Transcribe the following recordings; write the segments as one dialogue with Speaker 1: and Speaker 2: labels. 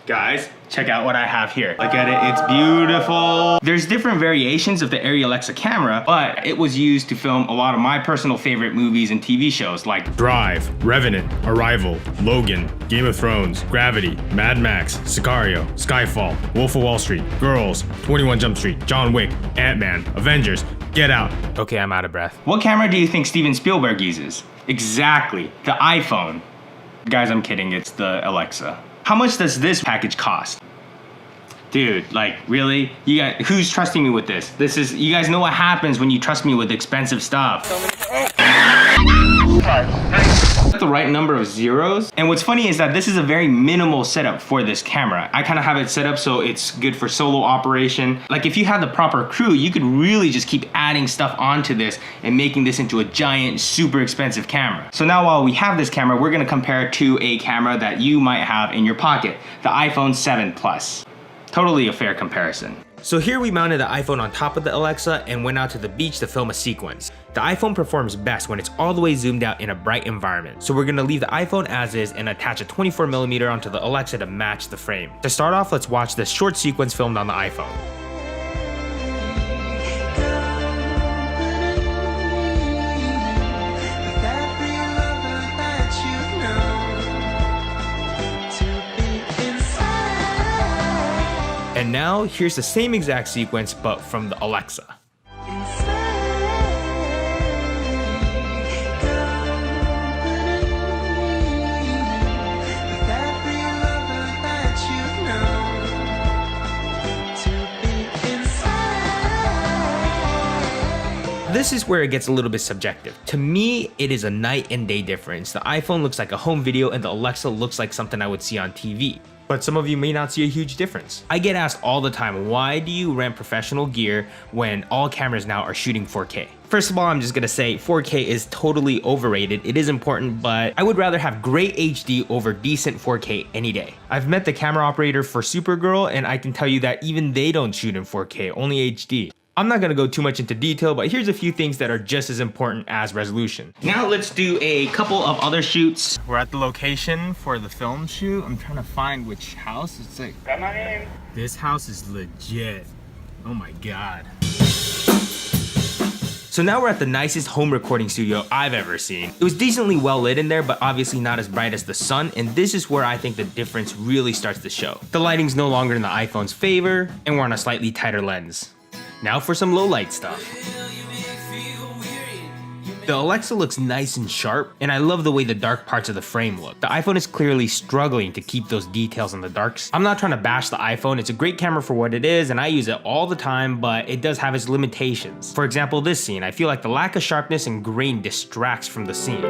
Speaker 1: Guys, check out what I have here. Look at it, it's beautiful. There's different variations of the Arri Alexa camera, but it was used to film a lot of my personal favorite movies and TV shows like
Speaker 2: Drive, Revenant, Arrival, Logan, Game of Thrones, Gravity, Mad Max, Sicario, Skyfall, Wolf of Wall Street, Girls, 21 Jump Street, John Wick, Ant-Man, Avengers, Get Out. Okay, I'm out of breath.
Speaker 1: What camera do you think Steven Spielberg uses? Exactly, the iPhone. Guys, I'm kidding, it's the Alexa. How much does this package cost? Dude, like, really? You guys, who's trusting me with this? You guys know what happens when you trust me with expensive stuff. The right number of zeros. And what's funny is that this is a very minimal setup for this camera. I kind of have it set up so it's good for solo operation. Like if you had the proper crew, you could really just keep adding stuff onto this and making this into a giant, super expensive camera. So now while we have this camera, we're gonna compare it to a camera that you might have in your pocket, the iPhone 7 Plus. Totally a fair comparison.
Speaker 3: So here we mounted the iPhone on top of the Alexa and went out to the beach to film a sequence. The iPhone performs best when it's all the way zoomed out in a bright environment. So we're gonna leave the iPhone as is and attach a 24mm onto the Alexa to match the frame. To start off, let's watch this short sequence filmed on the iPhone. And now, here's the same exact sequence, but from the Alexa. This is where it gets a little bit subjective. To me, it is a night and day difference. The iPhone looks like a home video and the Alexa looks like something I would see on TV. But some of you may not see a huge difference. I get asked all the time, why do you rent professional gear when all cameras now are shooting 4K? First of all, I'm just gonna say 4K is totally overrated. It is important, but I would rather have great HD over decent 4K any day. I've met the camera operator for Supergirl, and I can tell you that even they don't shoot in 4K, only HD. I'm not gonna go too much into detail, but here's a few things that are just as important as resolution.
Speaker 1: Now let's do a couple of other shoots.
Speaker 2: We're at the location for the film shoot. I'm trying to find which house. It's like,
Speaker 1: Got my name.
Speaker 2: This house is legit. Oh my God.
Speaker 3: So now we're at the nicest home recording studio I've ever seen. It was decently well lit in there, but obviously not as bright as the sun, and this is where I think the difference really starts to show. The lighting's no longer in the iPhone's favor, and we're on a slightly tighter lens. Now for some low light stuff. The Alexa looks nice and sharp, and I love the way the dark parts of the frame look. The iPhone is clearly struggling to keep those details in the darks. I'm not trying to bash the iPhone, it's a great camera for what it is, and I use it all the time, but it does have its limitations. For example, this scene, I feel like the lack of sharpness and grain distracts from the scene.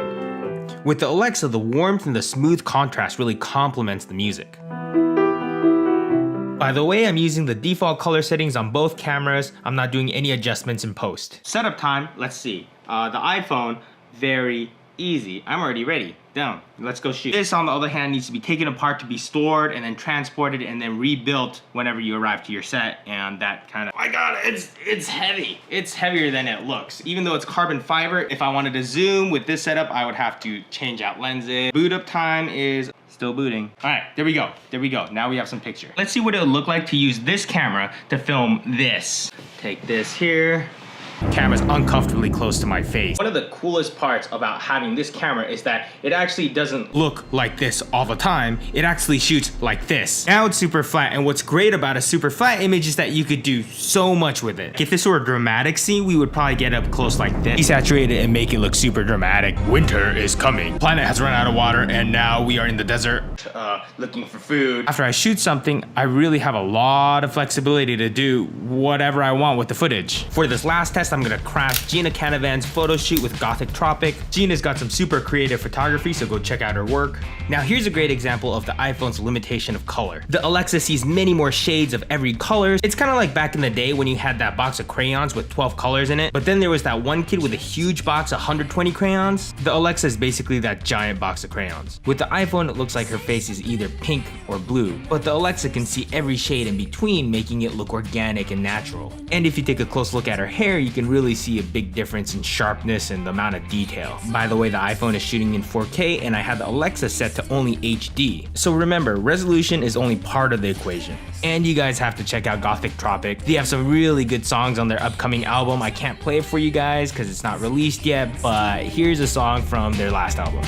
Speaker 3: With the Alexa, the warmth and the smooth contrast really complements the music. By the way, I'm using the default color settings on both cameras. I'm not doing any adjustments in post.
Speaker 1: Setup time, let's see. The iPhone, very easy. I'm already ready. Down. Let's go shoot. This, on the other hand, needs to be taken apart to be stored and then transported and then rebuilt whenever you arrive to your set. And that kind of, my God, it's heavy. It's heavier than it looks. Even though it's carbon fiber, if I wanted to zoom with this setup, I would have to change out lenses. Boot up time is still booting. All right, there we go. There we go. Now we have some picture. Let's see what it would look like to use this camera to film this. Take this here.
Speaker 3: Camera's uncomfortably close to my face.
Speaker 1: One of the coolest parts about having this camera is that it actually doesn't
Speaker 3: Look like this all the time. It actually shoots like this. Now it's super flat, and what's great about a super flat image is that you could do so much with it. If this were a dramatic scene, we would probably get up close like this, desaturate it, and make it look super dramatic.
Speaker 2: Winter is coming. Planet has run out of water, and now we are in the desert.
Speaker 1: looking for food.
Speaker 3: After I shoot something, I really have a lot of flexibility to do whatever I want with the footage. For this last test, I'm gonna craft Gina Canavan's photo shoot with Gothic Tropic. Gina's got some super creative photography, so go check out her work. Now here's a great example of the iPhone's limitation of color. The Alexa sees many more shades of every color. It's kind of like back in the day when you had that box of crayons with 12 colors in it, but then there was that one kid with a huge box of 120 crayons. The Alexa is basically that giant box of crayons. With the iPhone, it looks like her face is either pink or blue, but the Alexa can see every shade in between, making it look organic and natural. And if you take a close look at her hair, you can can really see a big difference in sharpness and the amount of detail. By the way, the iPhone is shooting in 4K and I had the Alexa set to only HD. So remember, resolution is only part of the equation. And you guys have to check out Gothic Tropic. They have some really good songs on their upcoming album. I can't play it for you guys because it's not released yet, but here's a song from their last album.